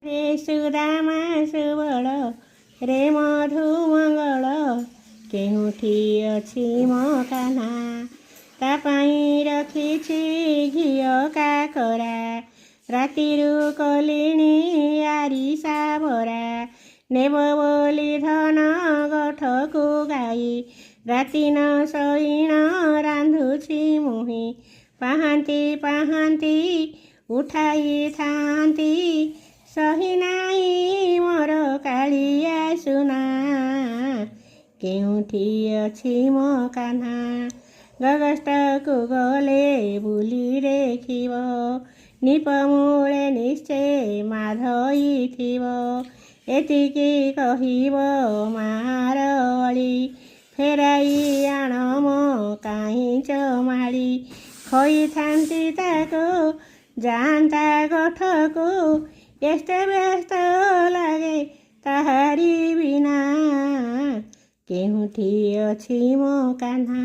रे सुदामा सुबल रे मधुमंगल केउठी अछि मो कान्हा ता पाई रखिछि घिଅ काकरा रातिरु कलिणी आरिसा भरा नेब बोली धन गठकु गाई राति न शयन रांधुछि मुहि पाहांती पाहांती उठाई थांती सही नाई मोर कालिया सुना केउठी अछि मो कान्हा गगस्तकु गले बुली देखिब निपमूले निश्चय माधई थिब एतिकी कहिब मारवली फेराई आण मो काहींच माड़ी खइथांती ताको जान्ता गठकु एस्ते व्यस्त लागे ताहारी बिना केउठी अछि मो कान्हा।